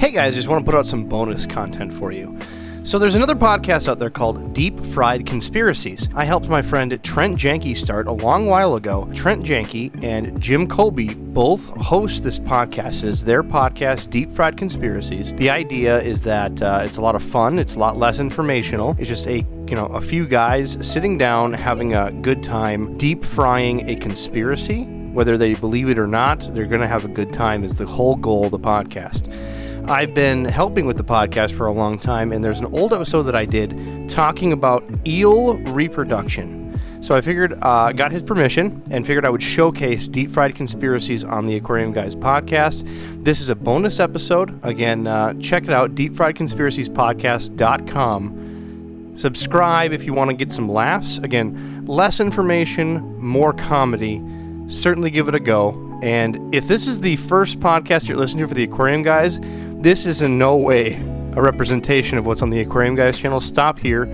Hey guys, just want to put out some bonus content for you. So there's another podcast out there called Deep Fried Conspiracies. I helped my friend Trent Janke start a long while ago. Trent Janke and Jim Colby both host this podcast. It is their podcast, Deep Fried Conspiracies. The idea is that it's a lot of fun. It's a lot less informational. It's just a few guys sitting down, having a good time, deep frying a conspiracy. Whether they believe it or not, they're going to have a good time is the whole goal of the podcast. I've been helping with the podcast for a long time, and there's an old episode that I did talking about eel reproduction. So I figured, got his permission, and figured I would showcase Deep Fried Conspiracies on the Aquarium Guys podcast. This is a bonus episode. Again, check it out, deepfriedconspiraciespodcast.com. Subscribe if you want to get some laughs. Again, less information, more comedy. Certainly give it a go. And if this is the first podcast you're listening to for the Aquarium Guys, this is in no way a representation of what's on the Aquarium Guys channel. Stop here.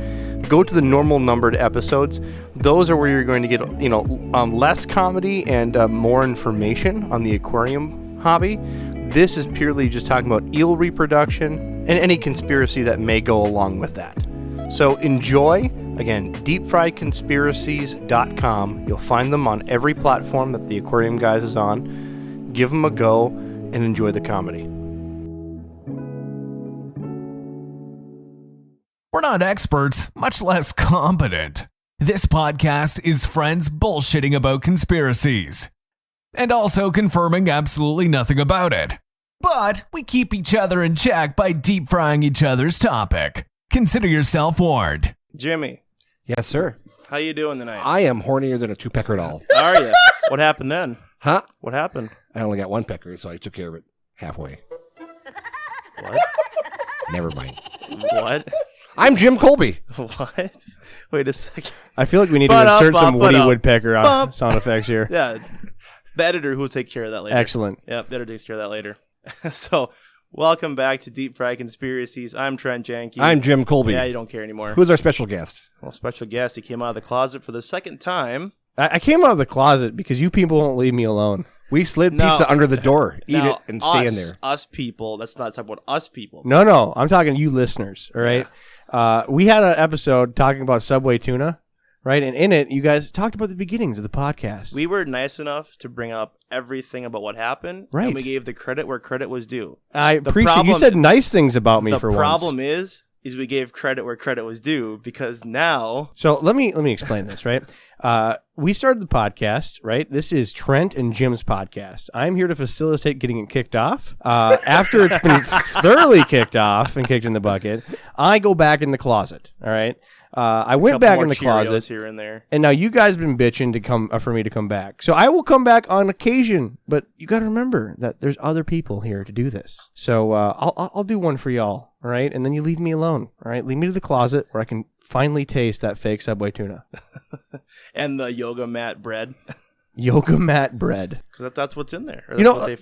Go to the normal numbered episodes. Those are where you're going to get, less comedy and more information on the aquarium hobby. This is purely just talking about eel reproduction and any conspiracy that may go along with that. So enjoy. Again, deepfriedconspiracies.com. You'll find them on every platform that the Aquarium Guys is on. Give them a go and enjoy the comedy. We're not experts, much less competent. This podcast is friends bullshitting about conspiracies. And also confirming absolutely nothing about it. But we keep each other in check by deep frying each other's topic. Consider yourself warned. Jimmy. Yes, sir. How you doing tonight? I am hornier than a two-pecker doll. Are you? What happened then? Huh? What happened? I only got one pecker, so I took care of it halfway. What? Never mind. What? I'm Jim Colby. What? Wait a second. I feel like we need to insert some Woody Woodpecker sound effects here. Yeah. The editor who will take care of that later. Excellent. Yep, the editor takes care of that later. So, welcome back to Deep Fried Conspiracies. I'm Trent Janke. I'm Jim Colby. Yeah, you don't care anymore. Who's our special guest? Well, special guest. He came out of the closet for the second time. I came out of the closet because you people won't leave me alone. We slid pizza under the door. Eat it and stay in there. Us people. That's not talking about us people. No. I'm talking to you listeners, all right? Yeah. We had an episode talking about Subway tuna, right? And in it, you guys talked about the beginnings of the podcast. We were nice enough to bring up everything about what happened. Right. And we gave the credit where credit was due. I appreciate you said nice things about me for once. The problem is we gave credit where credit was due because now... So let me explain this, right? We started the podcast, right? This is Trent and Jim's podcast. I'm here to facilitate getting it kicked off. After it's been thoroughly kicked off and kicked in the bucket, I go back in the closet, all right? I went back in the closet, here and there, and now you guys have been bitching to come for me to come back. So I will come back on occasion, but you got to remember that there's other people here to do this. So I'll do one for y'all, all right? And then you leave me alone, all right? Leave me to the closet where I can finally taste that fake Subway tuna and the yoga mat bread. Yoga mat bread. Because that's what's in there.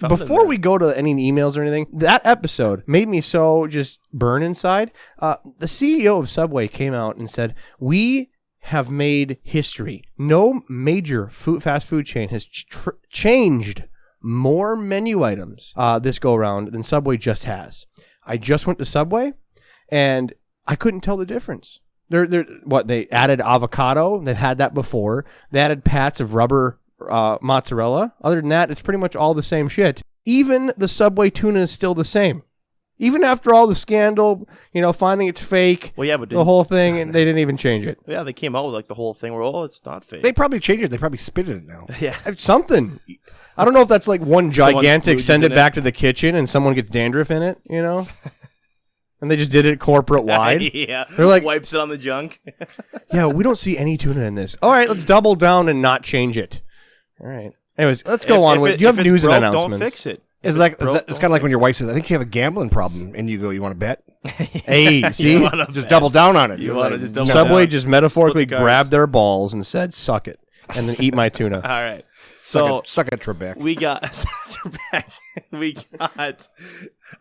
Before we go to any emails or anything, that episode made me so just burn inside. The CEO of Subway came out and said, we have made history. No major fast food chain has changed more menu items this go around than Subway just has. I just went to Subway and I couldn't tell the difference. They added avocado. They've had that before. They added pats of rubber mozzarella. Other than that, it's pretty much all the same shit. Even the Subway tuna is still the same. Even after all the scandal, finding it's fake. Well, yeah, but the whole thing, and they didn't even change it. Yeah, they came out with the whole thing where, it's not fake. They probably changed it. They probably spit in it now. Yeah. Something. I don't know if that's like one gigantic send it back to the kitchen and someone gets dandruff in it, And they just did it corporate wide. Yeah. They're like, wipes it on the junk. Yeah, we don't see any tuna in this. All right, let's double down and not change it. All right. Anyways, let's go on with. Do you have news and announcements? Don't fix it. It's kind of like when your wife says, "I think you have a gambling problem," and you go, "You want to bet?" Hey, see, just double down on it. Subway just metaphorically grabbed their balls and said, "Suck it," and then eat my tuna. All right. So suck it, Trebek. We got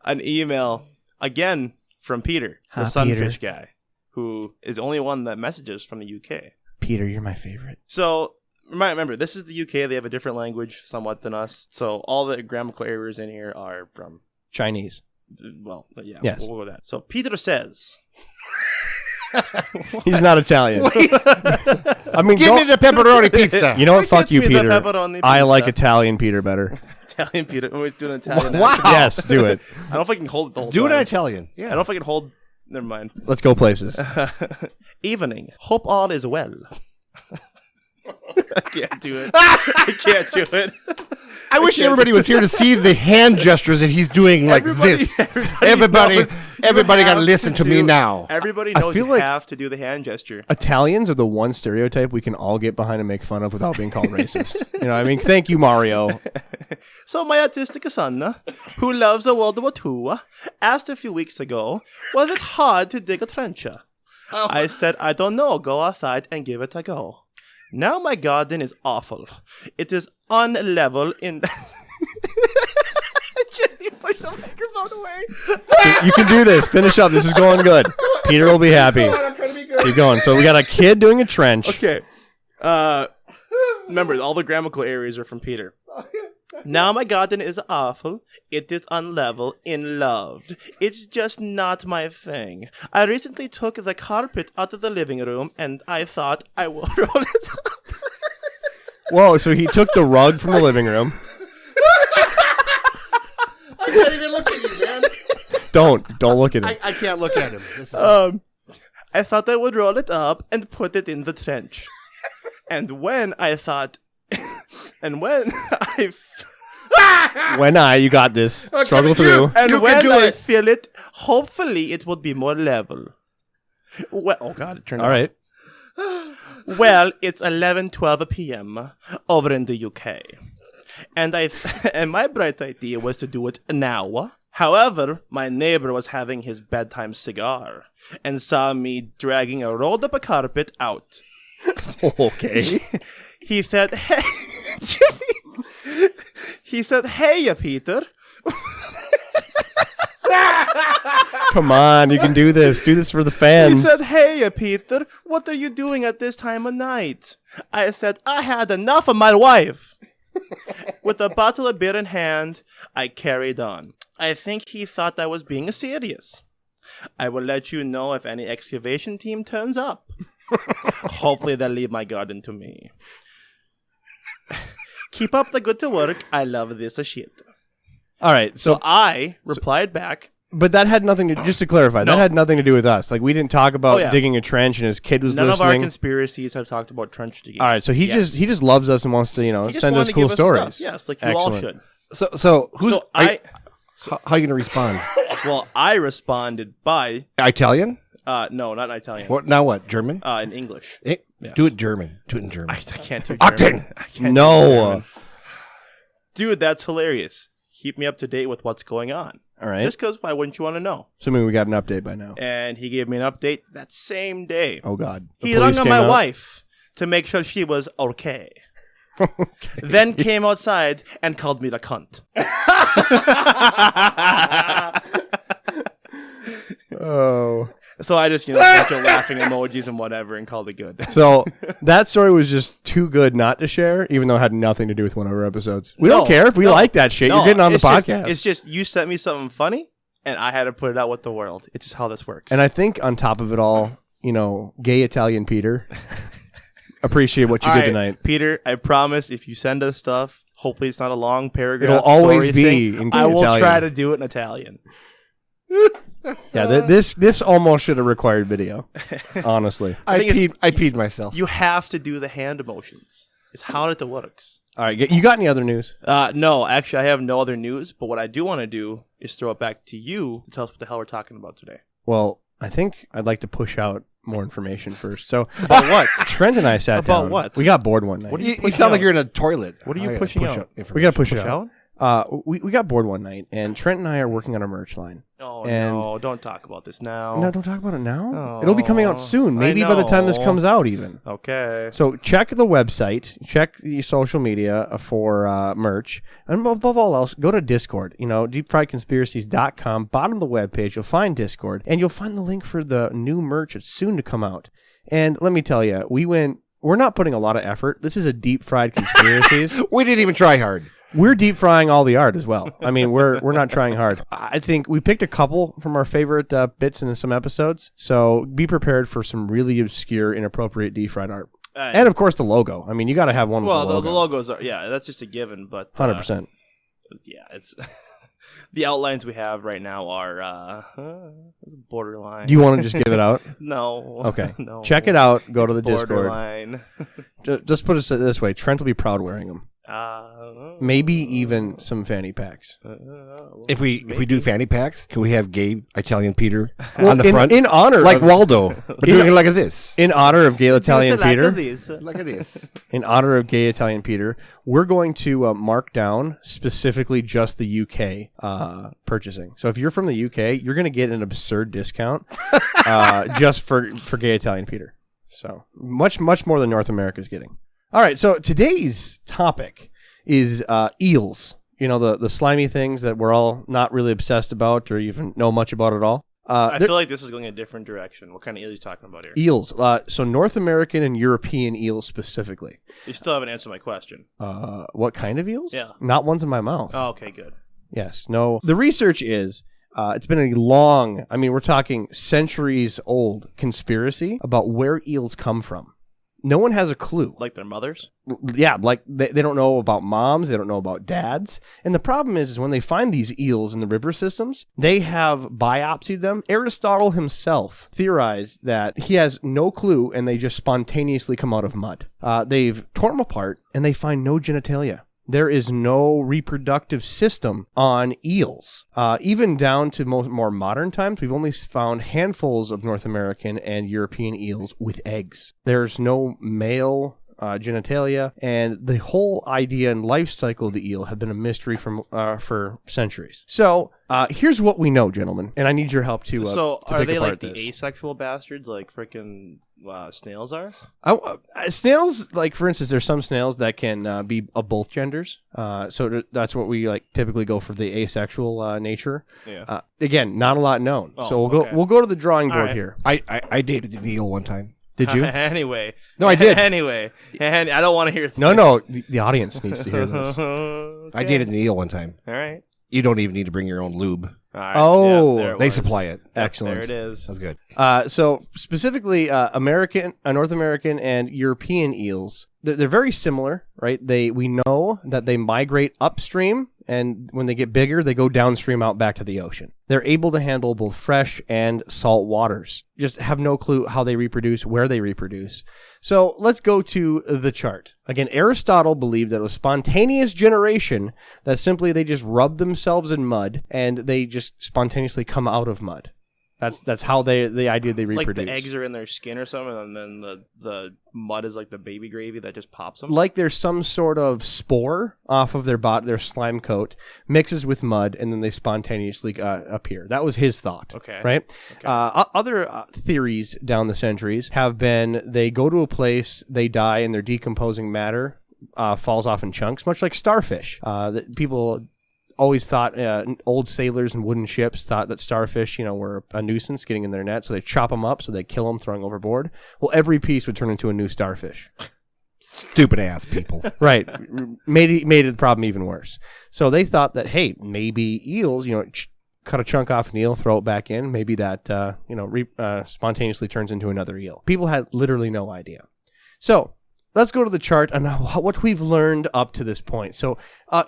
an email again from Peter, the sunfish guy, who is the only one that messages from the UK. Peter, you're my favorite. So remember, this is the UK. They have a different language somewhat than us. So all the grammatical errors in here are from Chinese. Well, yeah, Yes. we'll go with that. So Peter says, He's not Italian. I mean, Give me the pepperoni pizza. you know what? Fuck Gets you, me the Peter. pepperoni I pizza. like Italian Peter better. Italian Peter. Always doing Italian. Wow. accent. Yes, do it. I don't know if I can hold it the whole Do it time. in Italian. I Yeah. don't know if I can hold. Never mind. Let's go places. Evening. Hope all is well. I can't do it. I can't do it. I wish everybody was here to see the hand gestures that he's doing like this. Everybody knows got have to listen to me now. Everybody I knows feel you like- have to do the hand gesture. Italians are the one stereotype we can all get behind and make fun of without being called racist. You know what I mean? Thank you, Mario. So my autistic son, who loves the World War II, asked a few weeks ago, was it hard to dig a trench? I said, I don't know. Go outside and give it a go. Now my garden is awful. It is unlevel in... Can you push the microphone away? You can do this. Finish up. This is going good. Peter will be happy. Keep going. So we got a kid doing a trench. Okay. Remember, all the grammatical areas are from Peter. Now my garden is awful. It is unlevel in loved. It's just not my thing. I recently took the carpet out of the living room and I thought I will roll it up. Whoa, so he took the rug from the living room. I can't even look at you, man. Don't look at him. I can't look at him. This is I thought I would roll it up and put it in the trench. And when I thought... and when I... You got this. Struggle through. And You can when do I it. feel it, hopefully it will be more level. Well, oh God, it turned All off. right. Well, it's 11:12 p.m. over in the UK. And and my bright idea was to do it now. However, my neighbor was having his bedtime cigar and saw me dragging a rolled up carpet out. Okay. He said, "Hey, he said, hey, Peter." Come on, you can do this. Do this for the He fans. said, "Hey, Peter, what are you doing at this time of night?" I said, "I had enough of my wife." With a bottle of beer in hand, I carried on. I think he thought I was being serious. I will let you know if any excavation team turns up. Hopefully they'll leave my garden to me. Keep up the good to work. I love this shit. All right. So I replied back. But that had nothing to, just to clarify, No. that had nothing to do with us. Like, we didn't talk about Oh, yeah. digging a trench and his kid was None of our listening. conspiracies have talked about trench digging. All right, so he Yes. just loves us and wants to, He just send wanted us to cool give stories. stuff. Yes, like you all Excellent. should. so who's So I how are you gonna respond? Well, I responded by Italian? no, not in Italian. What now? What German? In English. Eh, Yes. Do it German. Do it in German. I can't do Acting. German. I can't do No. German. Dude, that's hilarious. Keep me up to date with what's going on. All right. Just because why wouldn't you want to know? Assuming we got an update by now. And he gave me an update that same day. Oh, God. The He rung police on came my out? wife to make sure she was okay. Then came outside and called me the cunt. Oh. So I just, bunch of laughing emojis and whatever and called it good. So that story was just too good not to share, even though it had nothing to do with one of our episodes. We No, don't care if we no, like that shit. No, You're getting on the it's just- podcast. It's just you sent me something funny and I had to put it out with the world. It's just how this works. And I think on top of it all, gay Italian Peter, appreciate what you All did right, tonight. Peter, I promise if you send us stuff, hopefully it's not a long paragraph. It'll always story be thing, in good I will Italian. try to do it in Italian. Yeah, this almost should have required video, honestly. I think it's- peed myself. You have to do the hand emotions. It's how it works. All right, you got any other news? No, actually, I have no other news. But what I do want to do is throw it back to you to tell us what the hell we're talking about today. Well, I think I'd like to push out more information first. So, About what? Trent and I sat About down. what? We got bored one night. What do You sound like you're in a toilet. What are you I gotta pushing push out? information. We got to push, Push it out. We got bored one night, and Trent and I are working on a merch line. Oh, And- no. Don't talk about this now. No, don't talk about it now. Oh, It'll be coming out soon. I Maybe by the time this know. comes out, even. Okay. So check the website, check the social media for merch, and above all else, go to Discord. deepfriedconspiracies.com. Bottom of the webpage, you'll find Discord, and you'll find the link for the new merch. It's soon to come out. And let me tell you, we're not putting a lot of effort. This is a deep fried conspiracies. We didn't even try hard. We're deep frying all the art as well. I mean, we're not trying hard. I think we picked a couple from our favorite bits in some episodes, so be prepared for some really obscure, inappropriate deep fried art. And of course the logo. I mean, you got to have one with the logo. Well, the logos are that's just a given, but 100%. Yeah, it's the outlines we have right now are borderline. Do you want to just give it out? No. Okay. No. Check it out. Go to the borderline. Discord. Just put it this way. Trent will be proud wearing them. Maybe even some fanny packs. If we do fanny packs, can we have gay Italian Peter on the front? In honor like of, Waldo, but doing it like this. In honor of gay Italian Peter. Like this. In honor of gay Italian Peter, we're going to mark down specifically just the UK purchasing. So if you're from the UK, you're going to get an absurd discount just for gay Italian Peter. So much more than North America is getting. All right, so today's topic is eels. You know, the slimy things that we're all not really obsessed about or even know much about at all. I feel like this is going a different direction. What kind of eel are you talking about here? Eels. So North American and European eels specifically. You still haven't answered my question. What kind of eels? Yeah. Not ones in my mouth. Oh, okay, good. Yes. No. The research is... it's been a long, I mean, we're talking centuries old conspiracy about where eels come from. No one has a clue. Like their mothers? Yeah, like they don't know about moms. They don't know about dads. And the problem is when they find these eels in the river systems, they have biopsied them. Aristotle himself theorized that he has no clue and they just spontaneously come out of mud. They've torn them apart and they find no genitalia. There is no reproductive system on eels. Even down to more modern times, we've only found handfuls of North American and European eels with eggs. There's no male genitalia, and the whole idea and life cycle of the eel have been a mystery for centuries. So here's what we know, gentlemen, and I need your help to So to are pick they apart like the this. asexual bastards like freaking snails are? Snails, like for instance, there's some snails that can be of both genders. So that's what we like typically go for, the asexual nature. Yeah. Again, not a lot known. Oh, so okay. we'll go to the drawing board right. here. I dated an eel one time. Did you? Anyway. No, I did. Anyway. And I don't want to hear this. No. The audience needs to hear this. Okay. I dated an eel one time. All right. You don't even need to bring your own lube. All right. Oh, there it They was. supply it. Excellent. There it is. That's good. So specifically, North American and European eels, they're very similar, right? We know that they migrate upstream, and when they get bigger, they go downstream out back to the ocean. They're able to handle both fresh and salt waters. Just have no clue how they reproduce, where they reproduce. So let's go to the chart. Again, Aristotle believed that it was spontaneous generation, that simply they just rub themselves in mud and they just spontaneously come out of mud. That's how the idea they reproduce. Like the eggs are in their skin or something, and then the mud is like the baby gravy that just pops them. Like there's some sort of spore off of their slime coat, mixes with mud, and then they spontaneously appear. That was his thought. Okay. Right? Okay. Other theories down the centuries have been they go to a place, they die, and their decomposing matter falls off in chunks, much like starfish. That people always thought, old sailors and wooden ships thought that starfish, were a nuisance getting in their net, so they chop them up, so they kill them, throwing overboard. Well, every piece would turn into a new starfish. Stupid ass people. Right. Made the problem even worse. So they thought that, hey, maybe eels, cut a chunk off an eel, throw it back in, maybe that, spontaneously turns into another eel. People had literally no idea. So let's go to the chart and what we've learned up to this point. So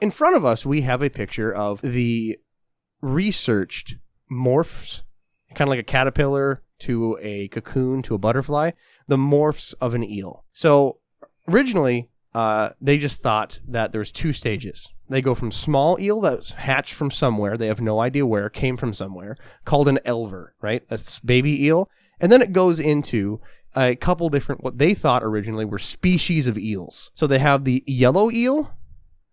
in front of us, we have a picture of the researched morphs, kind of like a caterpillar to a cocoon to a butterfly, the morphs of an eel. So originally, they just thought that there's two stages. They go from small eel that's hatched from somewhere, they have no idea where, came from somewhere, called an elver, right? That's baby eel. And then it goes into a couple different, what they thought originally were species of eels. So they have the yellow eel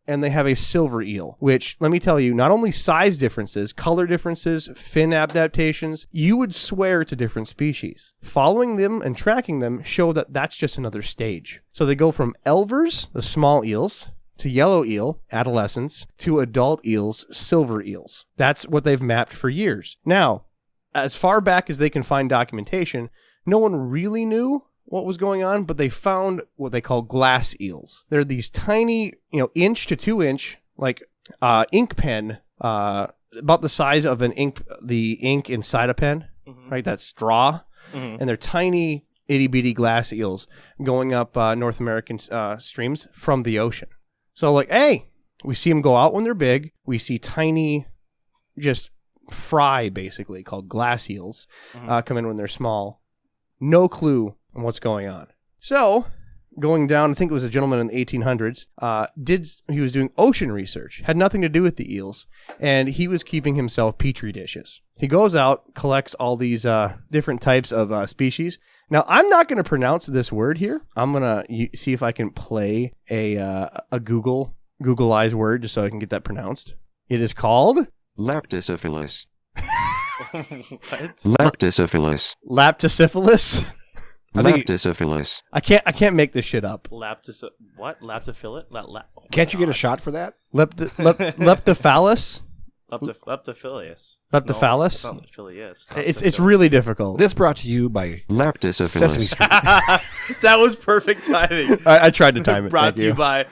and they have a silver eel, which, let me tell you, not only size differences, color differences, fin adaptations, you would swear to different species. Following them and tracking them show that that's just another stage. So they go from elvers, the small eels, to yellow eel, adolescents, to adult eels, silver eels. That's what they've mapped for years. Now, as far back as they can find documentation, no one really knew what was going on, but they found what they call glass eels. They're these tiny, inch to 2 inch like ink pen, about the size of the ink inside a pen, right? That straw, and they're tiny itty bitty glass eels going up North American streams from the ocean. So like, hey, we see them go out when they're big. We see tiny, just fry basically called glass eels come in when they're small. No clue on what's going on. So going down, I think it was a gentleman in the 1800s, he was doing ocean research, had nothing to do with the eels, and he was keeping himself petri dishes. He goes out, collects all these different types of species. Now, I'm not going to pronounce this word here. I'm going to see if I can play a Googleized word just so I can get that pronounced. It is called Laptosyphilis. What? Laptosyphilis. Laptosyphilis. Laptosyphilis. I can't make this shit up. What? Laptophilet? Can't you get a shot for that? Leptophallus? Leptophilius. Leptophallus? No, it's not Leptophilius. It's really difficult. This brought to you by Sesame Laptosyphilis. Street. That was perfect timing. I tried to time it. Brought Thank to you by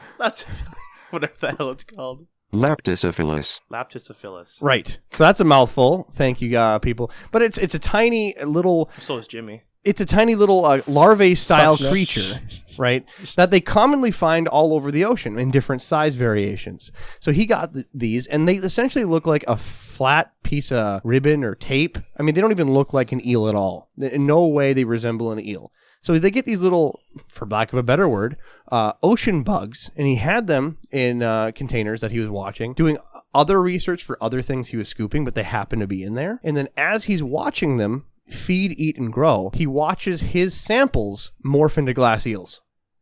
whatever the hell it's called. Laptosyphilis. Laptosyphilis. Right. So that's a mouthful. Thank you, people. But it's a tiny little... So is Jimmy. It's a tiny little larvae-style creature, right, that they commonly find all over the ocean in different size variations. So he got these, and they essentially look like a flat piece of ribbon or tape. I mean, they don't even look like an eel at all. In no way they resemble an eel. So they get these little, for lack of a better word, ocean bugs, and he had them in containers that he was watching, doing other research for other things he was scooping, but they happened to be in there. And then as he's watching them feed, eat, and grow, he watches his samples morph into glass eels,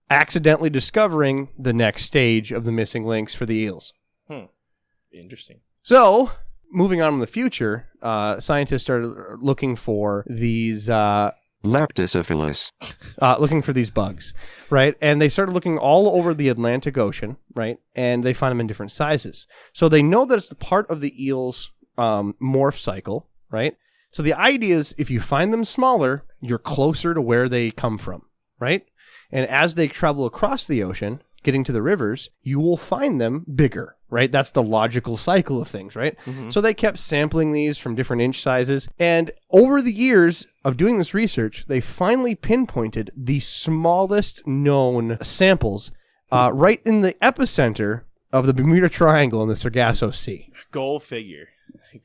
accidentally discovering the next stage of the missing links for the eels. Interesting. So, moving on in the future, scientists started looking for these... Laptosyphilis. looking for these bugs, right? And they started looking all over the Atlantic Ocean, right? And they find them in different sizes. So they know that it's the part of the eel's morph cycle, right? So the idea is if you find them smaller, you're closer to where they come from, right? And as they travel across the ocean, getting to the rivers, you will find them bigger, right? That's the logical cycle of things, right? So they kept sampling these from different inch sizes. And over the years of doing this research, they finally pinpointed the smallest known samples right in the epicenter of the Bermuda Triangle in the Sargasso Sea. Go figure.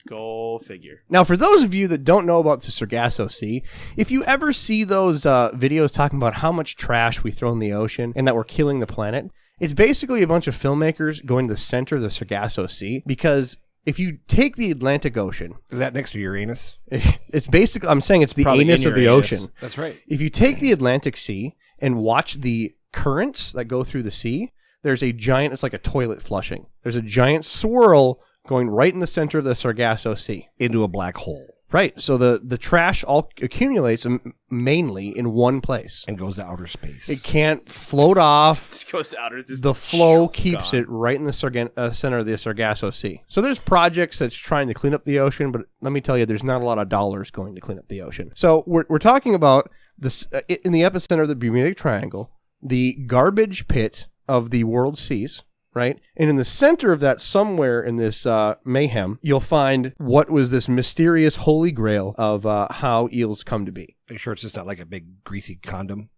Go figure. Now, for those of you that don't know about the Sargasso Sea, if you ever see those videos talking about how much trash we throw in the ocean and that we're killing the planet, it's basically a bunch of filmmakers going to the center of the Sargasso Sea, because if you take the Atlantic Ocean... Is that next to Uranus? It's basically... I'm saying it's the Probably anus in of the Uranus. ocean. That's right. If you take the Atlantic Sea and watch the currents that go through the sea, there's a giant... It's like a toilet flushing. There's a giant swirl going right in the center of the Sargasso Sea. Into a black hole. Right. So the trash all accumulates mainly in one place. And goes to outer space. It can't float off. This goes out. The flow keeps it right in the center of the Sargasso Sea. So there's projects that's trying to clean up the ocean, but let me tell you, there's not a lot of dollars going to clean up the ocean. So we're talking about this in the epicenter of the Bermuda Triangle, the garbage pit of the world's seas. Right? And in the center of that, somewhere in this mayhem, you'll find what was this mysterious holy grail of how eels come to be. Are you sure it's just not like a big greasy condom?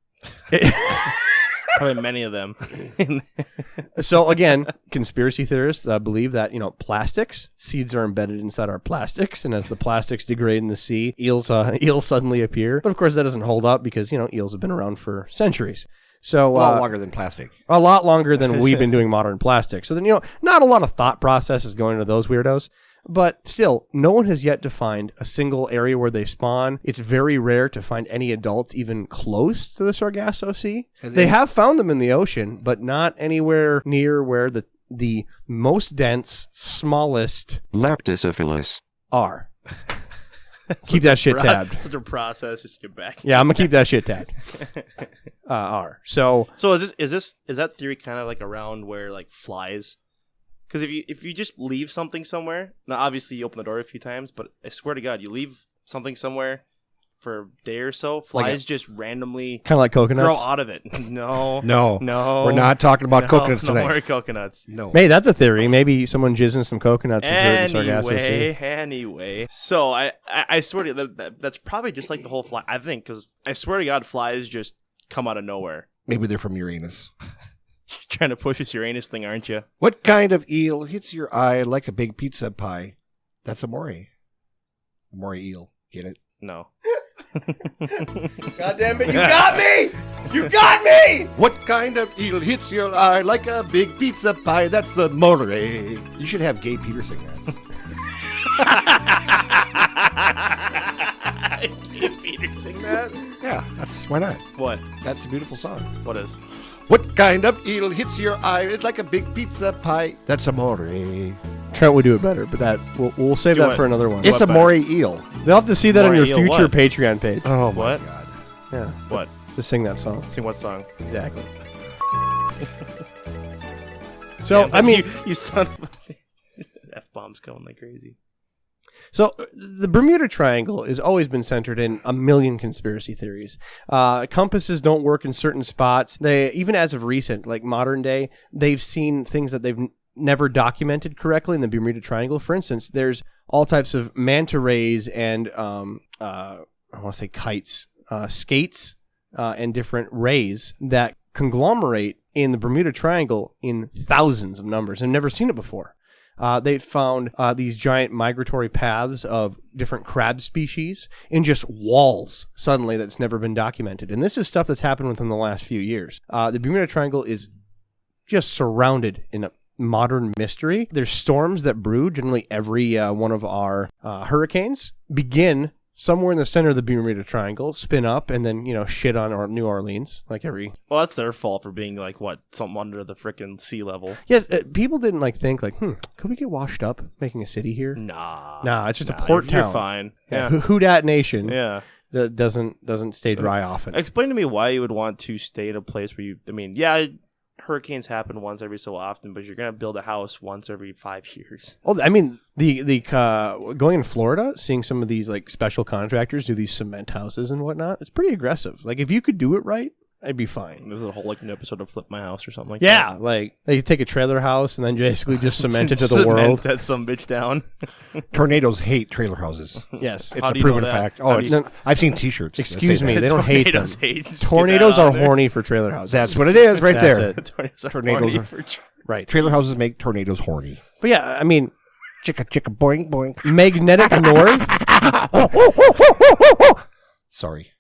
Probably many of them. So again, conspiracy theorists believe that, plastics, seeds are embedded inside our plastics. And as the plastics degrade in the sea, eels suddenly appear. But of course, that doesn't hold up because, eels have been around for centuries. So A lot longer than plastic. A lot longer than we've been doing modern plastic. So then, not a lot of thought process is going into those weirdos. But still, no one has yet to find a single area where they spawn. It's very rare to find any adults even close to the Sargasso Sea. They have found them in the ocean, but not anywhere near where the most dense, smallest Laptosyphilis. are. Keep that shit tabbed. Such a process just to get back. Yeah, I'm gonna keep that shit tabbed. So is that theory kind of like around where like flies? Because if you just leave something somewhere, now obviously you open the door a few times, but I swear to God, you leave something somewhere for a day or so, flies just randomly Kind of like coconuts. grow out of it. No. No. No. We're not talking about coconuts no tonight. more coconuts. No. Hey, that's a theory. Maybe someone jizzing some coconuts into Sargasso Sea. Anyway. So I swear to you, that's probably just like the whole fly. I think, because I swear to God, flies just come out of nowhere. Maybe they're from Uranus. You're trying to push this Uranus thing, aren't you? What kind of eel hits your eye like a big pizza pie? That's a moray. A moray eel. Get it? No. God damn it, you got me! You got me! What kind of eel hits your eye like a big pizza pie? That's a moray. You should have Gay Peter sing that. Peter sing that? Yeah, that's why not? What? That's a beautiful song. What is? What kind of eel hits your eye? It's like a big pizza pie. That's a moray. Trent would do it better, but that we'll save Do that it. for another one. It's a better? moray eel. They'll have to see that on Moray your eel future what? Patreon page. Oh my What? god. Yeah, What? to sing that song. Sing what song? Exactly. So, Damn, I mean, you son of a... F-bombs going like crazy. So the Bermuda Triangle has always been centered in a million conspiracy theories. Compasses don't work in certain spots. They, even as of recent, like modern day, they've seen things that they've never documented correctly in the Bermuda Triangle. For instance, there's all types of manta rays and I want to say kites, skates, and different rays that conglomerate in the Bermuda Triangle in thousands of numbers. I've never seen it before. They found these giant migratory paths of different crab species in just walls suddenly that's never been documented. And this is stuff that's happened within the last few years. The Bermuda Triangle is just surrounded in a modern mystery. There's storms that brew. Generally every one of our hurricanes begin somewhere in the center of the Bermuda Triangle, spin up, and then, shit on New Orleans, like every... Well, that's their fault for being, like, what, something under the frickin' sea level. Yes, people didn't, think, could we get washed up making a city here? Nah, it's just a port town. You're fine. Yeah. Yeah. Who dat nation Yeah. that doesn't stay dry often. Explain to me why you would want to stay in a place where hurricanes happen once every so often, but you're going to build a house once every 5 years. Oh, I mean, the going in Florida, seeing some of these special contractors do these cement houses and whatnot, it's pretty aggressive. Like if you could do it right, I'd be fine. There's a whole new episode of Flip My House or something like Yeah, that. like they take a trailer house and then basically just cement it to the world. That some bitch down. Tornadoes hate trailer houses. Yes, It's How a do you know proven that? fact. How Oh, do you- I've seen T-shirts. that excuse say me, that. they don't hate them. Tornadoes hate. Just get Tornadoes that are out there. horny for trailer houses. That's what it is, right That's there. it. Tornadoes Tornadoes horny are- for Right. Trailer houses make tornadoes horny. But yeah, I mean, Chicka chicka boing boing. magnetic north. Sorry.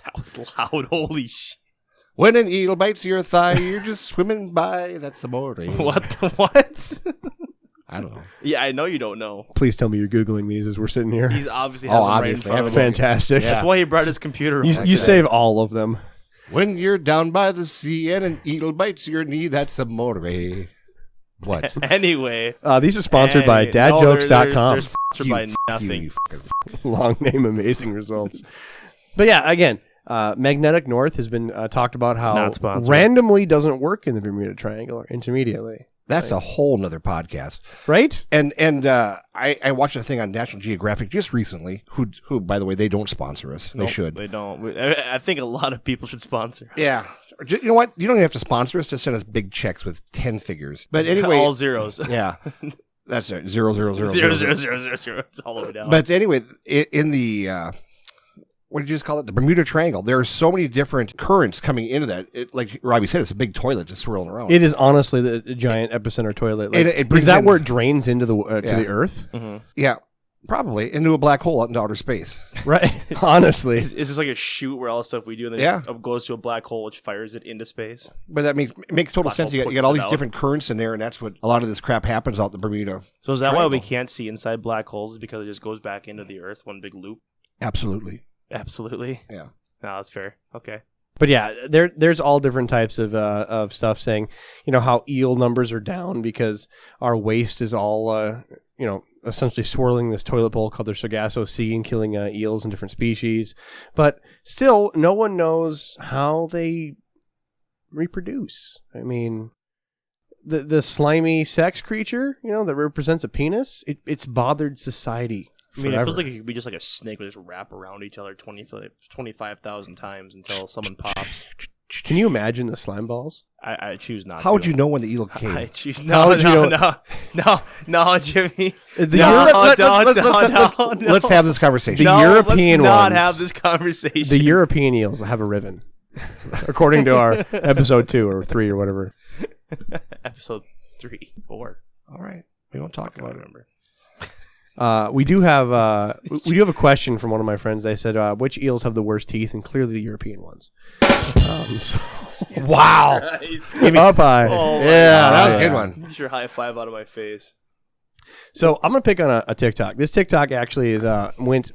That was loud. Holy shit. When an eel bites your thigh, you're just swimming by. That's amore. What? I don't know. Yeah, I know you don't know. Please tell me you're Googling these as we're sitting here. He's obviously Oh, has them obviously. right in front of him. Fantastic. Yeah. That's why he brought his computer. You, over you today. save all of them. When you're down by the sea and an eel bites your knee, that's amore. What? Anyway. These are sponsored by No, they're dadjokes.com. sponsored by nothing. You fucking Long name, amazing results. But yeah, again, magnetic north has been talked about how Not sponsored. randomly doesn't work in the Bermuda Triangle or intermediately. That's a whole nother podcast. Right? And I watched a thing on National Geographic just recently, who by the way, they don't sponsor us. They Nope, should. They don't. I think a lot of people should sponsor us. Yeah. You know what? You don't even have to sponsor us. Just send us big checks with 10 figures. But anyway. All zeros. Yeah. That's it. 0, 0, 0, 0, 0, 0, 0. 0, 0, 0. It's all the way down. But anyway, in the what did you just call it? The Bermuda Triangle. There are so many different currents coming into that. Like Robbie said, it's a big toilet just swirling around. It is honestly the giant epicenter toilet. Like, It brings is that in- where it drains into the to Yeah. the Earth? Yeah, probably into a black hole out into outer space. Right. Honestly. It's just like a chute where all the stuff we do, and then Yeah. it just goes to a black hole, which fires it into space. But that makes total Black sense. hole You got all pushes these it out. different currents in there, and that's what a lot of this crap happens out in the Bermuda. So is that why we Triangle. can't see inside black holes? Is because it just goes back into the Earth, one big loop? Absolutely. Absolutely. Yeah. No, that's fair. Okay. But yeah, there's all different types of stuff saying, how eel numbers are down because our waste is all, essentially swirling this toilet bowl called the Sargasso Sea and killing eels and different species. But still, no one knows how they reproduce. I mean, the slimy sex creature, that represents a penis, it's bothered society I mean, it forever. feels like it could be just like a snake would just wrap around each other 25,000 times until someone pops. Can you imagine the slime balls? I choose not. How to. would you know when the eel came? I choose How no, would you no, know- no, Jimmy. The Let's have this conversation. The European let's not ones- have this conversation. The European eels have a ribbon, according to our episode 2 or 3 or whatever. Episode 3, 4. All right, we won't talk I about don't it. remember. We do have a question from one of my friends. They said, which eels have the worst teeth? And clearly the European ones. Wow, Up high. Oh my yeah, that was a yeah. good one. Get your high five out of my face. So I'm gonna pick on a TikTok. This TikTok actually is went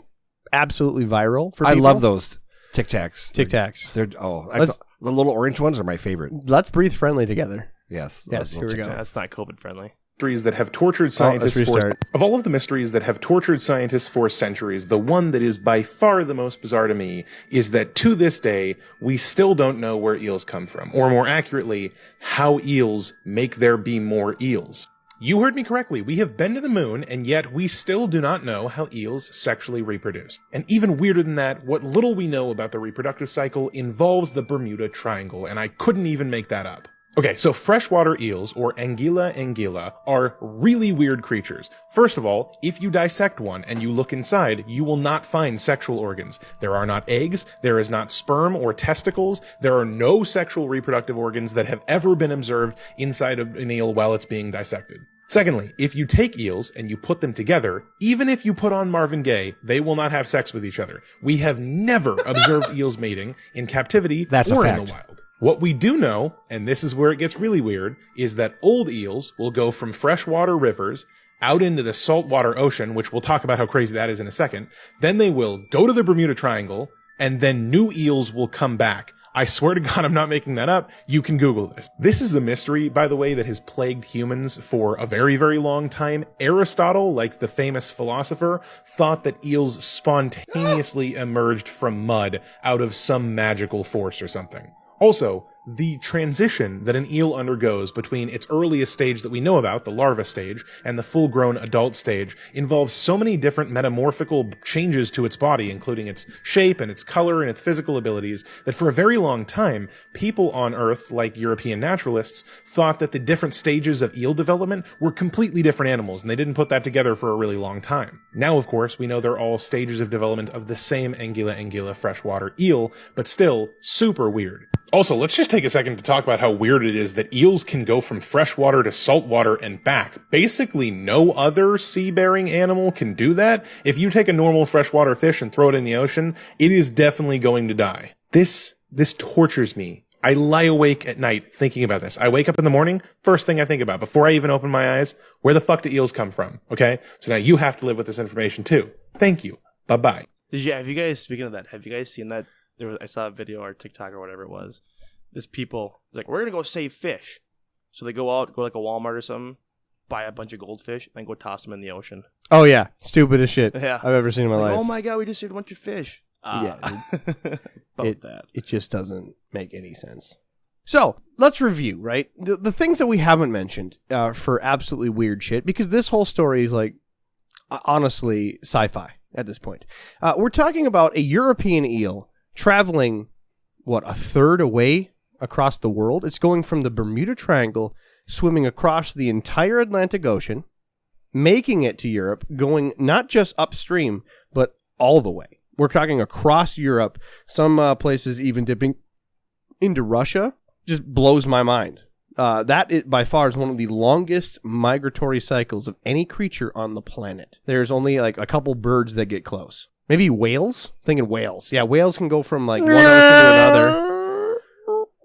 absolutely viral for I people. love those Tic Tacs. Tic Tacs. They're Let's- the little orange ones are my favorite. Let's breathe friendly together. Yes, Yes, those here we Tic go. Tacs. That's not COVID friendly. Mysteries that have tortured scientists let's restart. of all of the mysteries that have tortured scientists for centuries, the one that is by far the most bizarre to me is that to this day we still don't know where eels come from, or more accurately, how eels make there be more eels. You heard me correctly. We have been to the moon, and yet we still do not know how eels sexually reproduce. And even weirder than that, what little we know about the reproductive cycle involves the Bermuda Triangle, and I couldn't even make that up. Okay, so freshwater eels, or Anguilla, are really weird creatures. First of all, if you dissect one and you look inside, you will not find sexual organs. There are not eggs, there is not sperm or testicles, there are no sexual reproductive organs that have ever been observed inside of an eel while it's being dissected. Secondly, if you take eels and you put them together, even if you put on Marvin Gaye, they will not have sex with each other. We have never observed eels mating in captivity That's a or in fact. the wild. What we do know, and this is where it gets really weird, is that old eels will go from freshwater rivers out into the saltwater ocean, which we'll talk about how crazy that is in a second. Then they will go to the Bermuda Triangle, and then new eels will come back. I swear to God, I'm not making that up. You can Google this. This is a mystery, by the way, that has plagued humans for a very, very long time. Aristotle, like the famous philosopher, thought that eels spontaneously emerged from mud out of some magical force or something. Also, the transition that an eel undergoes between its earliest stage that we know about, the larva stage, and the full-grown adult stage involves so many different metamorphical changes to its body, including its shape and its color and its physical abilities, that for a very long time, people on Earth, like European naturalists, thought that the different stages of eel development were completely different animals, and they didn't put that together for a really long time. Now, of course, we know they're all stages of development of the same Anguilla freshwater eel, but still super weird. Also, let's just take a second to talk about how weird it is that eels can go from freshwater to saltwater and back. Basically, no other sea-bearing animal can do that. If you take a normal freshwater fish and throw it in the ocean, it is definitely going to die. This tortures me. I lie awake at night thinking about this. I wake up in the morning, first thing I think about, before I even open my eyes, where the fuck do eels come from? Okay? So now you have to live with this information too. Thank you. Bye-bye. Have you guys, speaking of that, have you guys seen that? I saw a video or TikTok or whatever it was. This people, like, we're going to go save fish. So they go like a Walmart or something, buy a bunch of goldfish, and then go toss them in the ocean. Oh yeah, stupidest shit Yeah. I've ever seen in my Like, life. oh my God, we just saved a bunch of fish. Yeah, About that. It just doesn't make any sense. So let's review, right? The things that we haven't mentioned for absolutely weird shit, because this whole story is like, honestly, sci-fi at this point. We're talking about a European eel traveling, a third away across the world? It's going from the Bermuda Triangle, swimming across the entire Atlantic Ocean, making it to Europe, going not just upstream, but all the way. We're talking across Europe, some places even dipping into Russia. Just blows my mind. That by far is one of the longest migratory cycles of any creature on the planet. There's only like a couple birds that get close. Maybe whales? Thinking whales. Yeah, whales can go from like one ocean to another.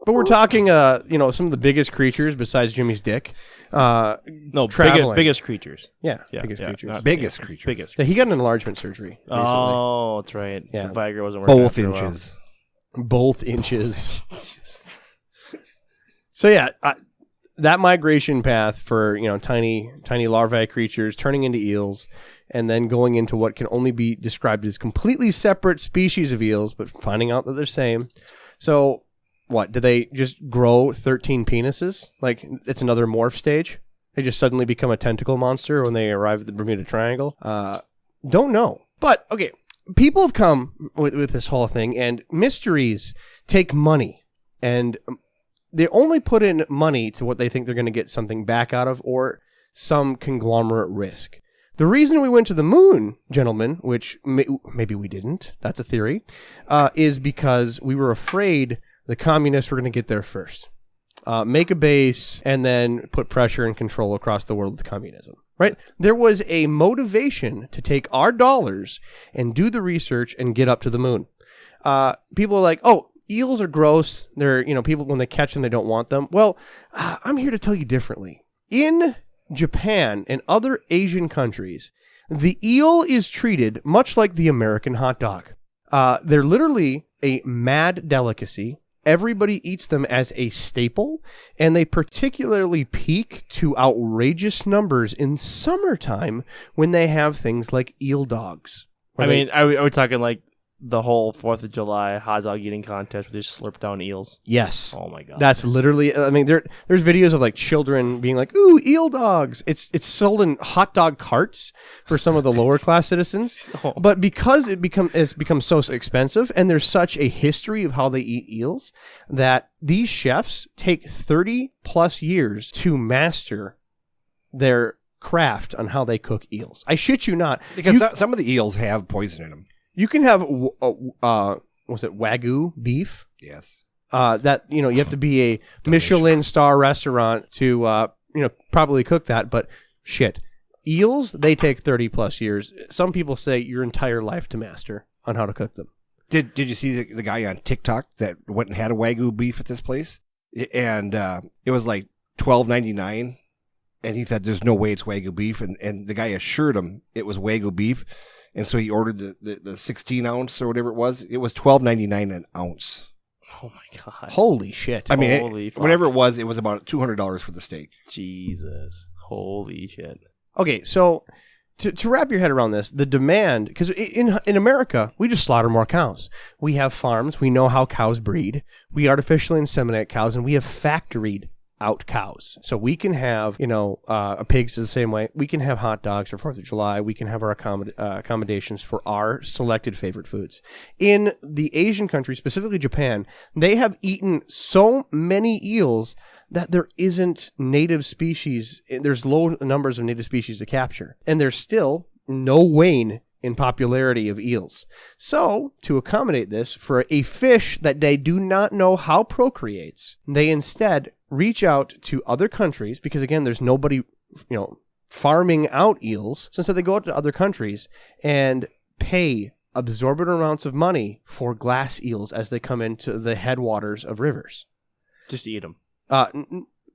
But we're talking, some of the biggest creatures besides Jimmy's dick. No, traveling. biggest creatures. Yeah, Yeah, biggest yeah, creatures. not- Biggest creature. Biggest. Yeah, he got an enlargement surgery recently. Oh, that's right. Yeah. The Viagra wasn't working. Both after a while. inches. Both inches. So yeah, that migration path for tiny larvae creatures turning into eels, and then going into what can only be described as completely separate species of eels, but finding out that they're same. So what, do they just grow 13 penises? Like it's another morph stage? They just suddenly become a tentacle monster when they arrive at the Bermuda Triangle? Don't know. But, okay, people have come with this whole thing, and mysteries take money, and they only put in money to what they think they're going to get something back out of or some conglomerate risk. The reason we went to the moon, gentlemen, which maybe we didn't, that's a theory, is because we were afraid the communists were going to get there first. Make a base and then put pressure and control across the world with communism, right? There was a motivation to take our dollars and do the research and get up to the moon. People are like, oh, eels are gross. They're, people, when they catch them, they don't want them. Well, I'm here to tell you differently. In Japan and other Asian countries, the eel is treated much like the American hot dog. They're literally a mad delicacy. Everybody eats them as a staple, and they particularly peak to outrageous numbers in summertime when they have things like eel dogs. I mean, are we talking like the whole 4th of July hot dog eating contest where they just slurp down eels? Yes. Oh my god. That's literally, I mean, there's videos of like children being like, ooh, eel dogs. It's sold in hot dog carts for some of the lower class citizens. But because it's become so expensive, and there's such a history of how they eat eels, that these chefs take 30 plus years to master their craft on how they cook eels. I shit you not. Because some of the eels have poison in them. You can have, what's it, Wagyu beef? Yes. That, you have to be a Michelin star restaurant to, probably cook that. But shit, eels, they take 30 plus years. Some people say your entire life to master on how to cook them. Did you see the guy on TikTok that went and had a Wagyu beef at this place? And it was like $12.99. And he thought there's no way it's Wagyu beef. And the guy assured him it was Wagyu beef. And so he ordered the 16 ounce or whatever it was. It was $12.99 an ounce. Oh my god! Holy shit! I mean, whatever it was about $200 for the steak. Jesus, holy shit! Okay, so to wrap your head around this, the demand, because in America we just slaughter more cows. We have farms. We know how cows breed. We artificially inseminate cows, and we have factoried out cows. So we can have, pigs the same way. We can have hot dogs for 4th of July. We can have our accommodations for our selected favorite foods. In the Asian countries, specifically Japan, they have eaten so many eels that there isn't native species. There's low numbers of native species to capture. And there's still no wane in popularity of eels. So, to accommodate this, for a fish that they do not know how procreates, they instead reach out to other countries, because again, there's nobody, farming out eels. So instead they go out to other countries and pay absorbent amounts of money for glass eels as they come into the headwaters of rivers. Just eat them.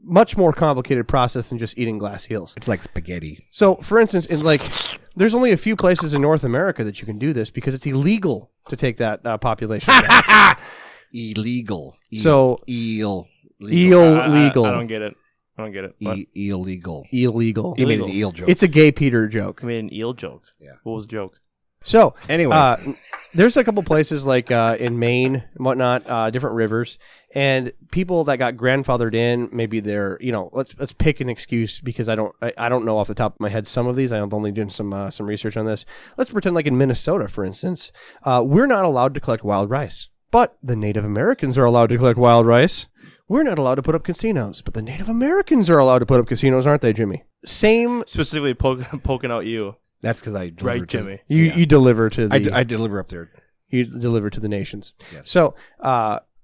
Much more complicated process than just eating glass eels. It's like spaghetti. So, for instance, there's only a few places in North America that you can do this because it's illegal to take that population down. Illegal. Eel Legal. legal. I don't get it. Illegal. Illegal. He made an eel joke. It's a gay Peter joke. I made an eel joke. Yeah. What was the joke? So, anyway, there's a couple places like in Maine and whatnot, different rivers, and people that got grandfathered in, maybe they're, let's pick an excuse because I don't know off the top of my head some of these. I'm only doing some research on this. Let's pretend like in Minnesota, for instance, we're not allowed to collect wild rice, but the Native Americans are allowed to collect wild rice. We're not allowed to put up casinos, but the Native Americans are allowed to put up casinos, aren't they, Jimmy? Same. Specifically poking out you. That's because I deliver Right, Jimmy. You deliver to the... I deliver up there. You deliver to the nations. Yes. So,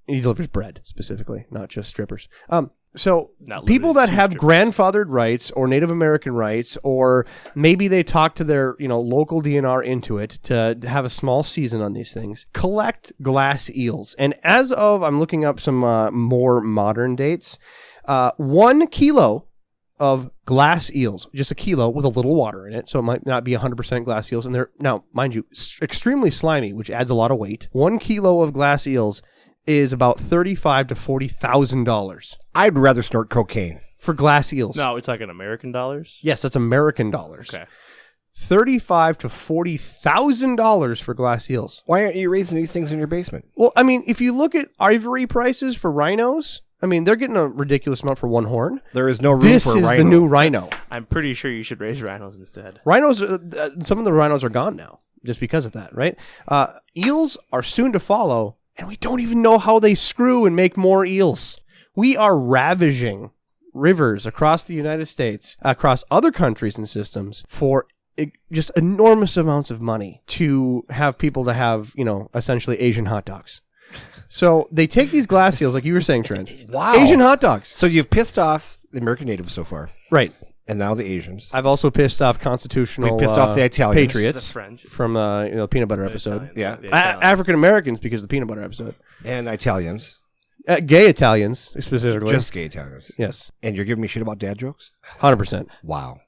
he delivers bread, specifically, not just strippers. So, Not people limited that to have strippers. grandfathered rights or Native American rights, or maybe they talk to their, local DNR into it to have a small season on these things, collect glass eels. And as of, I'm looking up some more modern dates, 1 kilo of glass eels, just a kilo with a little water in it, so it might not be 100% glass eels, and they're, now, mind you, extremely slimy, which adds a lot of weight. 1 kilo of glass eels is about $35,000 to $40,000 I'd rather snort cocaine. for glass eels. No, we're talking American dollars? Yes, that's American dollars. Okay. $35,000 to $40,000 for glass eels. Why aren't you raising these things in your basement? Well, I mean, if you look at ivory prices for rhinos, I mean, they're getting a ridiculous amount for one horn. There is no room This for a is rhino. the new rhino. I'm pretty sure you should raise rhinos instead. Rhinos, some of the rhinos are gone now just because of that, right? Eels are soon to follow, and we don't even know how they screw and make more eels. We are ravaging rivers across the United States, across other countries and systems for just enormous amounts of money to have people to have, essentially Asian hot dogs. So they take these glass eels, like you were saying, Trent. Wow. Asian hot dogs. So you've pissed off the American natives so far, Right. and now the Asians. I've also pissed off constitutional We pissed off the Italians. patriots The French. from the peanut butter episode. Yeah. African Americans because of the peanut butter episode. And Italians. Gay Italians specifically. Just gay Italians. Yes, And you're giving me shit about dad jokes? 100%. Wow.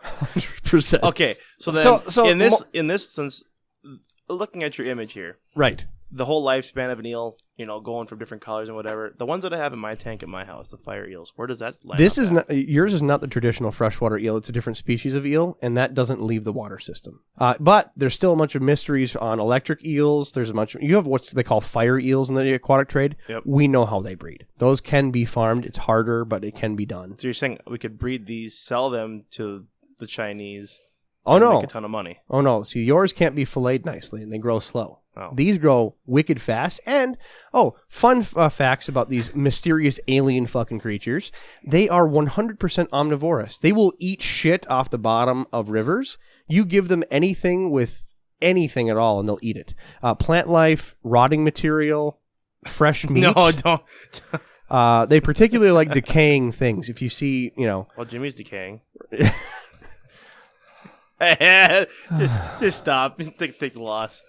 100%. Okay, so then So in this sense, looking at your image here, Right. the whole lifespan of an eel, going from different colors and whatever. The ones that I have in my tank at my house, the fire eels, where does that land? This up is at? not yours. Is not the traditional freshwater eel. It's a different species of eel, and that doesn't leave the water system. But there's still a bunch of mysteries on electric eels. There's a bunch. You have what they call fire eels in the aquatic trade. Yep. We know how they breed. Those can be farmed. It's harder, but it can be done. So you're saying we could breed these, sell them to the Chinese, Oh and no! make a ton of money. Oh no! See, yours can't be filleted nicely, and they grow slow. Oh. These grow wicked fast. And fun facts about these mysterious alien fucking creatures: they are 100% omnivorous. They will eat shit off the bottom of rivers. You give them anything with anything at all, and they'll eat it. Plant life, rotting material, fresh meat. No, don't. They particularly like decaying things. If you see, Well, Jimmy's decaying. just stop. Take the loss.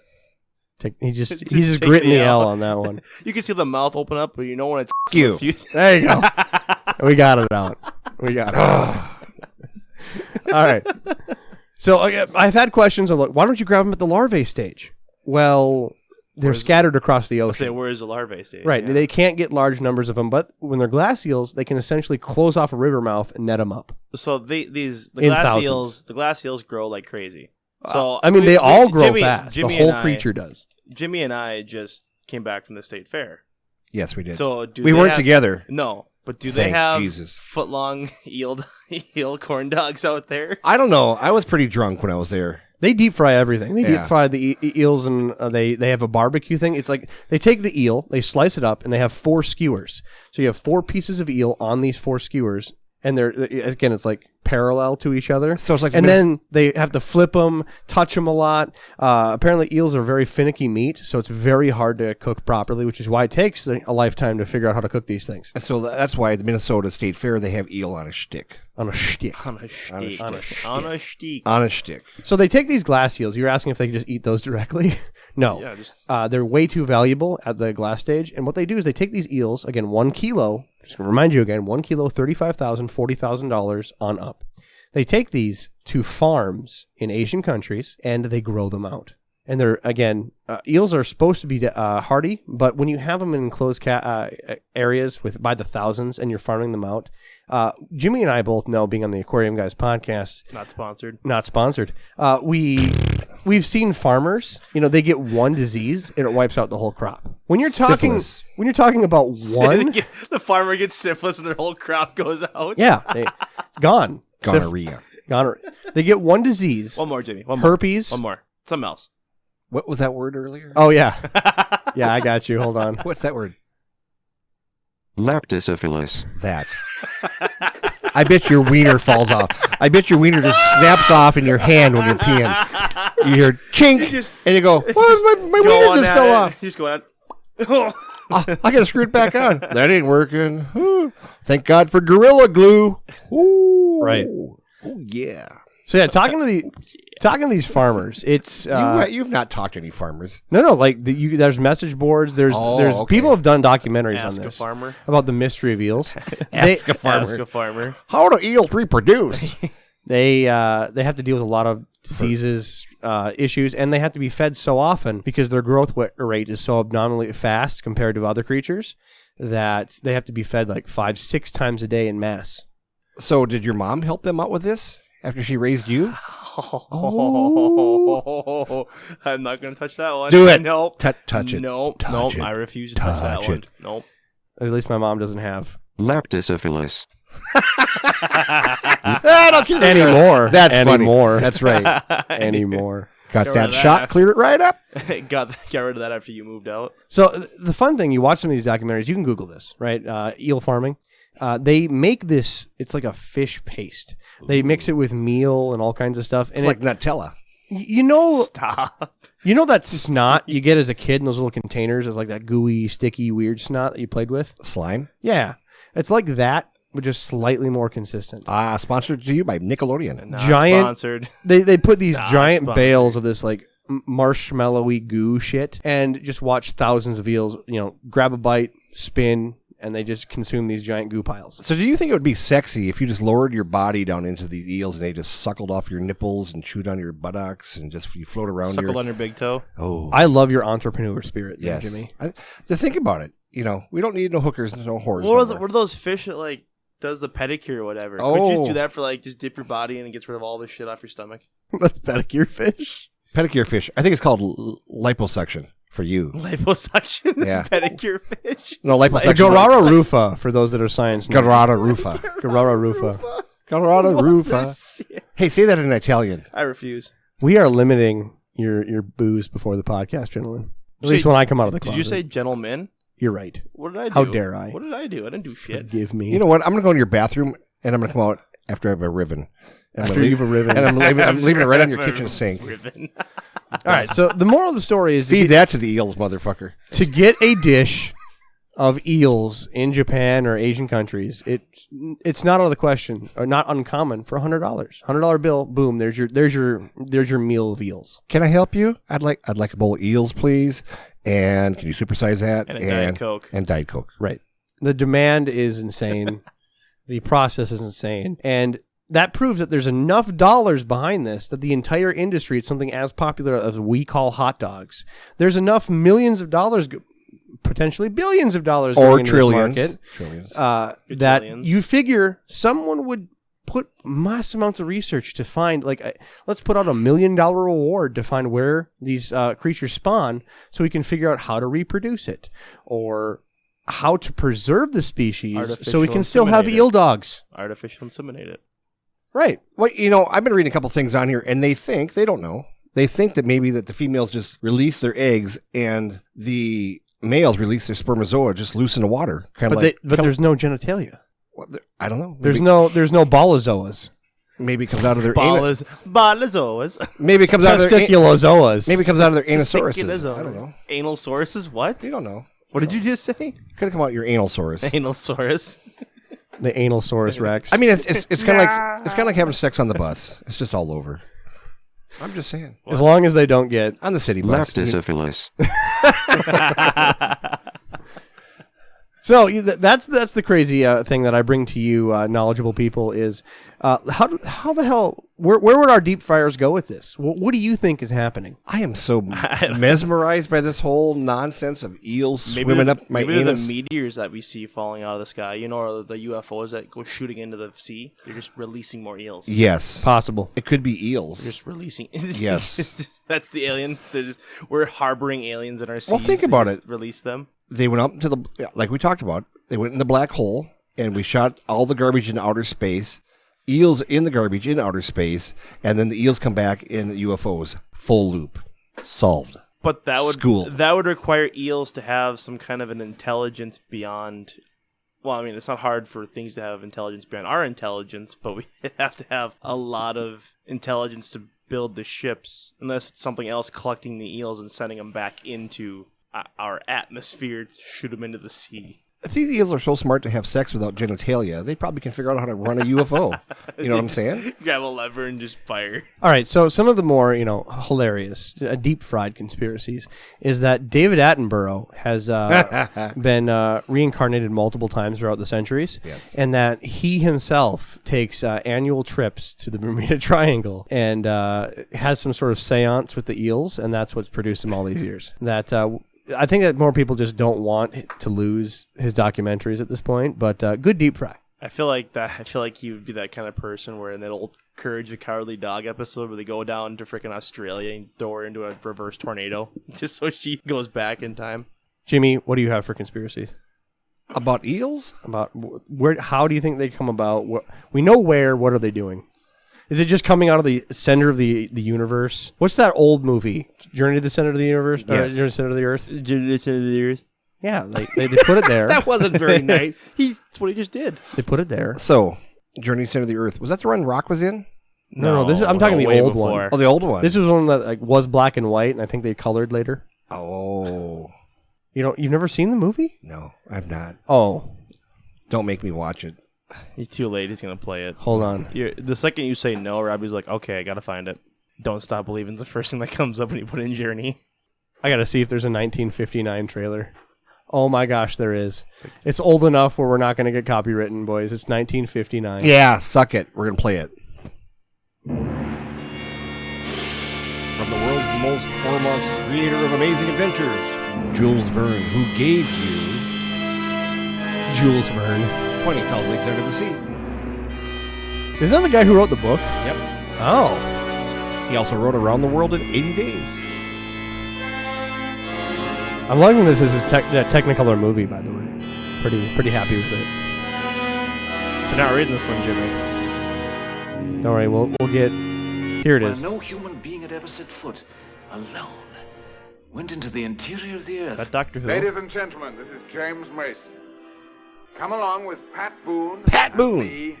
he's just Just take gritting the the L L. on that one. You can see the mouth open up, but you know when it You. There you go. We got it out. We got it out. All right. So I've had questions of, why don't you grab them at the larvae stage? Well, they're scattered across the I'll say, ocean. where is the larvae stage? Right. Yeah. They can't get large numbers of them, but when they're glass eels, they can essentially close off a river mouth and net them up. So the In glass thousands. the glass eels grow like crazy. So I mean, they all grow fast. Jimmy the whole and creature does. Jimmy and I just came back from the state fair. Yes, we did. So we weren't together. No, but do they Thank have Jesus. foot long eel corn dogs out there? I don't know. I was pretty drunk when I was there. They deep fry everything. They Yeah. deep fry the eels, and they have a barbecue thing. It's like they take the eel, they slice it up, and they have 4 skewers. So you have 4 pieces of eel on these 4 skewers, and it's like parallel to each other. So it's like and then they have to flip them, touch them a lot. Apparently, eels are very finicky meat, so it's very hard to cook properly, which is why it takes a lifetime to figure out how to cook these things. So that's why at the Minnesota State Fair they have eel on a shtick. On a shtick. On a stick. On a On a stick. On a shtick. So they take these glass eels. You're asking if they can just eat those directly? No. Yeah, just They're way too valuable at the glass stage. And what they do is they take these eels, again, 1 kilo, just going to remind you again, 1 kilo, $35,000, $40,000 on up. They take these to farms in Asian countries and they grow them out. And they're, again, eels are supposed to be hardy, but when you have them in enclosed areas by the thousands and you're farming them out, Jimmy and I both know, being on the Aquarium Guys podcast, not sponsored. not sponsored. We've seen farmers, they get one disease and it wipes out the whole crop. When you're talking, Syphilis. when you're talking about one, The farmer gets syphilis and their whole crop goes out. yeah, gone. Gonorrhea. Gonorrhea. They get one disease. One more, Jimmy. One more. Herpes. One more. Something else. What was that word earlier? Oh yeah, yeah, I got you. Hold on. What's that word? Leptosyphilis. That. I bet your wiener falls off. I bet your wiener just snaps off in your hand when you're peeing. You hear chink, and you go, my wiener just fell off. He's going. I gotta screw it back on. That ain't working. Ooh. Thank God for Gorilla Glue. Ooh. Right. Oh yeah. So yeah, talking to these farmers, it's You've not talked to any farmers. no, like there's message boards. There's okay. people have done documentaries Ask on a this farmer. about the mystery of eels. Ask a farmer. Ask a farmer. How do eels reproduce? They have to deal with a lot of diseases, issues, and they have to be fed so often because their growth rate is so abnormally fast compared to other creatures that they have to be fed like 5-6 times a day in mass. So did your mom help them out with this after she raised you? Oh. I'm not going to touch that one. Do it. Nope. Touch it. Nope. Touch Nope. it. I refuse to touch that Touch one. it. Nope. At least my mom doesn't have. Laptosyphilis. Anymore. That's funny. Anymore. That's right. Anymore. Got Got rid that of shot, that. cleared it right up. got rid of that after you moved out. So the fun thing, you watch some of these documentaries, you can Google this, right? Eel farming. They make this, it's like a fish paste. They mix it with meal and all kinds of stuff. And It's like Nutella. you know, Stop. you know that snot you get as a kid in those little containers is like that gooey, sticky, weird snot that you played with? Slime. Yeah. It's like that, but just slightly more consistent. Sponsored to you by Nickelodeon. Not Giant- sponsored. They put these Not giant sponsored. bales of this like marshmallowy goo shit and just watch thousands of eels, grab a bite, spin, and they just consume these giant goo piles. So do you think it would be sexy if you just lowered your body down into these eels and they just suckled off your nipples and chewed on your buttocks and just you float around Suckled your... on your big toe. Oh, I love your entrepreneur spirit, there, yes. Jimmy. To think about it, we don't need no hookers and no whores. What are those fish that like does the pedicure or whatever? Could you just do that for like just dip your body in and gets rid of all the shit off your stomach? That's pedicure fish. Pedicure fish. I think it's called liposuction for you. Liposuction. Yeah. Pedicure fish. No, liposuction. Garara rufa, for those that are science nerds. Garara rufa. Garara rufa. Garara rufa. This shit. Hey, say that in Italian. I refuse. We are limiting your booze before the podcast, gentlemen. At least when I come out of the closet. Did you say gentlemen? You're right. What did I do? How dare I? What did I do? I didn't do shit. Forgive me. You know what? I'm going to go into your bathroom and I'm going to come out after I have a riven. And After you've a riven. And I'm leaving it right on your kitchen sink. Ribbon. All right, so the moral of the story is Feed that to the eels, motherfucker. to get a dish of eels in Japan or Asian countries, it's not out of the question or not uncommon for $100. $100 bill, boom, there's your meal of eels. Can I help you? I'd like a bowl of eels, please. And can you supersize that? And a Diet Coke. And Diet Coke. Right. The demand is insane. The process is insane. And that proves that there's enough dollars behind this that the entire industry, it's something as popular as we call hot dogs. There's enough millions of dollars, potentially billions of dollars Or going into trillions. this market, Trillions. that Gajillions. you figure someone would put mass amounts of research to find, let's put out $1 million reward to find where these creatures spawn so we can figure out how to reproduce it or how to preserve the species so we can still have inseminate it. eel dogs. Artificial inseminate it. Right. Well, I've been reading a couple things on here, and they don't know. They think that maybe that the females just release their eggs and the males release their spermatozoa just loose in the water. But there's no genitalia. I don't know. There's no balazoas. Maybe it comes out of their anus. Balazoas. Maybe it comes out of their Testiculozoas. maybe it comes out of their anosauruses. I don't know. Analsauruses? What? You don't know. What did you just say? Could have come out your analsaurus. Analsaurus. The Analsaurus Rex. I mean, it's kind of like having sex on the bus. It's just all over. I'm just saying. as long as they don't get... On the city bus. Laptosyphilis. So that's the crazy thing that I bring to you, knowledgeable people, is how the hell where would our deep fryers go with this? What do you think is happening? I am so mesmerized by this whole nonsense of eels swimming up my maybe anus. the meteors that we see falling out of the sky, or the UFOs that go shooting into the sea. They're just releasing more eels. Yes. Possible. It could be They're eels. just releasing. Yes. That's the aliens. We're harboring aliens in our seas. Well, think They about just it. Release them. They went up to like we talked about, they went in the black hole and we shot all the garbage in outer space, eels in the garbage in outer space, and then the eels come back in UFOs. Full loop. Solved. But School. that would require eels to have some kind of an intelligence beyond. Well, I mean, it's not hard for things to have intelligence beyond our intelligence, but we have to have a lot of intelligence to build the ships, unless it's something else collecting the eels and sending them back into our atmosphere to shoot them into the sea. If these eels are so smart to have sex without genitalia, they probably can figure out how to run a UFO. You know what I'm saying? Grab a lever and just fire. All right, so some of the more, hilarious, deep-fried conspiracies is that David Attenborough has been reincarnated multiple times throughout the centuries, Yes. and that he himself takes annual trips to the Bermuda Triangle and has some sort of seance with the eels, and that's what's produced him all these years. That I think that more people just don't want to lose his documentaries at this point, but good deep fry. I feel like he would be that kind of person where in that old Courage the Cowardly Dog episode where they go down to freaking Australia and throw her into a reverse tornado just so she goes back in time. Jimmy, what do you have for conspiracy? About eels? About where? How do you think they come about? We know where. What are they doing? Is it just coming out of the center of the universe? What's that old movie? Journey to the Center of the Universe? Yes. Journey to the Center of the Earth? Journey to the Center of the Earth. Yeah, they put it there. That wasn't very nice. That's what he just did. They put it there. So, Journey Center of the Earth. Was that the one Rock was in? No, this is, I'm talking the way old before. one. Oh, the old one. This was one that like was black and white, and I think they colored later. Oh. You've never seen the movie? No, I've not. Oh, Don't make me watch it. He's too late. He's going to play it. hold on. The second you say no, Robbie's like, okay, I got to find it. Don't Stop Believing's the first thing that comes up when you put in Journey. I gotta see if there's a 1959 trailer. Oh my gosh, there is. It's old enough where we're not gonna get copywritten, boys. It's 1959. Yeah, suck it. We're going to play it. From the world's most foremost creator of amazing adventures, Jules Verne, who gave you Jules Verne. 20,000 Leagues Under the Sea. Is that the guy who wrote the book? Yep. Oh. He also wrote Around the World in 80 Days. I'm liking this as his Technicolor movie, by the way. Pretty happy with it. They're not reading this one, Jimmy. Don't worry, we'll get... Here it Where is. no human being had ever set foot, alone, went into the interior of the Is earth. that Doctor Who? Ladies and gentlemen, this is James Mason. Come along with Pat Boone. Pat and Boone. me,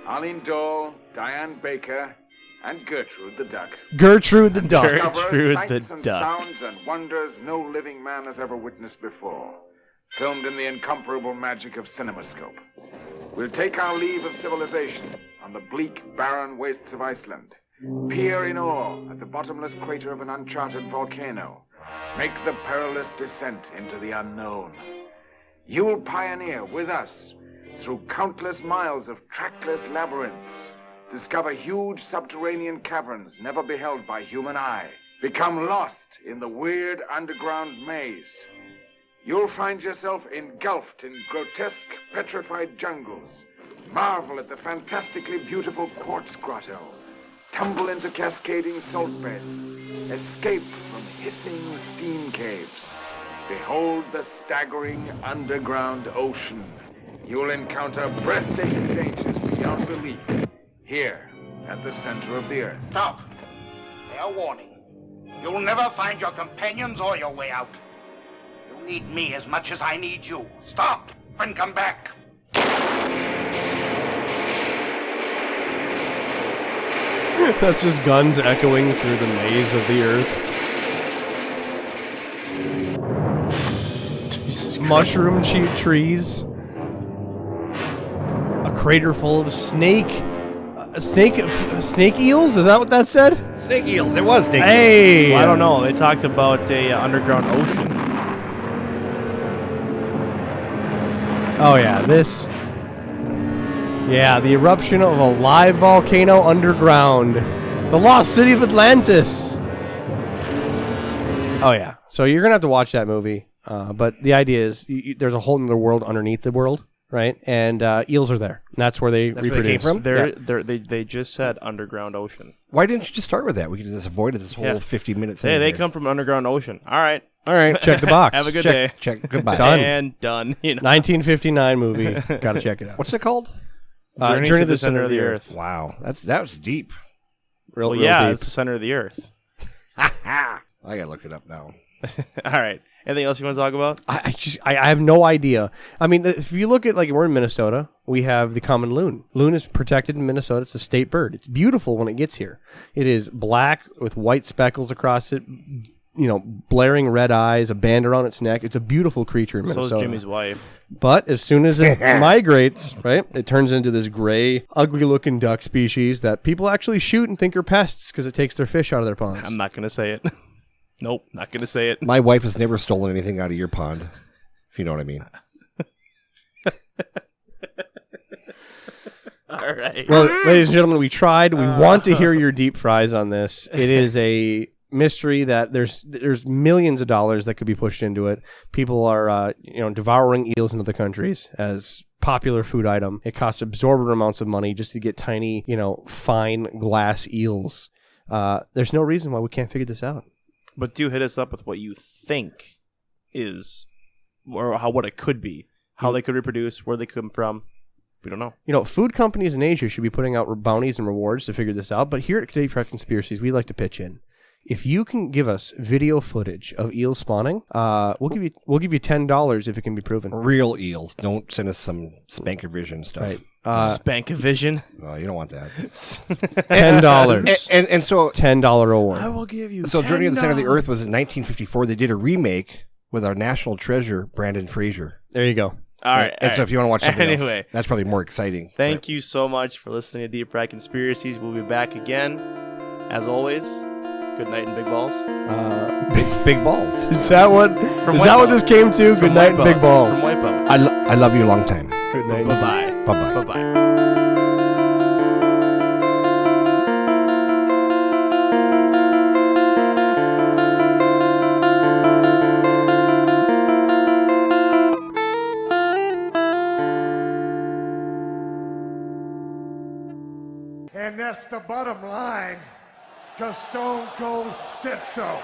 Arlene Dole, Diane Baker, and Gertrude the Duck. Gertrude the Duck. Gertrude Discover the sights and Duck. sounds and wonders no living man has ever witnessed before. Filmed in the incomparable magic of CinemaScope. We'll take our leave of civilization on the bleak, barren wastes of Iceland. Peer in awe at the bottomless crater of an uncharted volcano. Make the perilous descent into the unknown. You'll pioneer with us through countless miles of trackless labyrinths. Discover huge subterranean caverns never beheld by human eye. Become lost in the weird underground maze. You'll find yourself engulfed in grotesque, petrified jungles. Marvel at the fantastically beautiful quartz grotto. Tumble into cascading salt beds. Escape from hissing steam caves. Behold the staggering underground ocean. You'll encounter breathtaking dangers beyond belief. Here, at the center of the earth. Stop. Fair warning. You'll never find your companions or your way out. You need me as much as I need you. Stop and come back. That's just guns echoing through the maze of the earth. Mushroom trees. A crater full of snake eels? Is that what that said? Snake eels. It was snake eels. Hey! Well, I don't know. They talked about a underground ocean. Oh yeah, this. Yeah, the eruption of a live volcano underground. The lost city of Atlantis. Oh yeah, so you're gonna have to watch that movie. But the idea is there's a whole other world underneath the world, right? And eels are there. And that's where they That's where reproduce. they came from? They just said underground ocean. Why didn't you just start with that? We could have just avoided this whole 50-minute thing. Hey, they here. come from underground ocean. All right. All right, check the box. Have a good day. Check. Goodbye. Done. And done. You know. 1959 movie. Gotta check it out. What's it called? Journey to the Center of the Earth. Wow, that was deep. Real, Well, real yeah, deep. it's the center of the Earth. I gotta look it up now. All right. Anything else you want to talk about? I have no idea. I mean, if you look at, like, we're in Minnesota, we have the common loon. Loon is protected in Minnesota. It's a state bird. It's beautiful when it gets here. It is black with white speckles across it, blaring red eyes, a band around its neck. It's a beautiful creature in So Minnesota. is Jimmy's wife. But as soon as it migrates, right, it turns into this gray, ugly-looking duck species that people actually shoot and think are pests because it takes their fish out of their ponds. I'm not going to say it. Nope, not going to say it. My wife has never stolen anything out of your pond, if you know what I mean. All right. Well, ladies and gentlemen, we tried. We want to hear your deep fries on this. It is a mystery that there's millions of dollars that could be pushed into it. People are devouring eels in other countries as popular food item. It costs absorbent amounts of money just to get tiny, fine glass eels. There's no reason why we can't figure this out. But do hit us up with what you think is, or what it could be. How they could reproduce, where they come from. We don't know. You know, food companies in Asia should be putting out bounties and rewards to figure this out. But here at Deep Fried Conspiracies, we like to pitch in. If you can give us video footage of eels spawning, we'll give you $10 if it can be proven. Real eels. Don't send us some Spankavision stuff. Right. Spankavision. Oh, you don't want that. $10. And so $10 reward. I will give you So Journey to the Center of the $10. Earth was in 1954. They did a remake with our national treasure, Brandon Fraser. There you go. All right. And so if you want to watch something Anyway. else, that's probably more exciting. Thank you so much for listening to Deep Fried Conspiracies. We'll be back again. As always, good night and big balls. Big balls. Is that what this came to? Good night, big balls. From Wipeout. I love you a long time. Good night. Bye-bye. Bye-bye. Bye-bye. And that's the bottom line, because Stone Cold said so.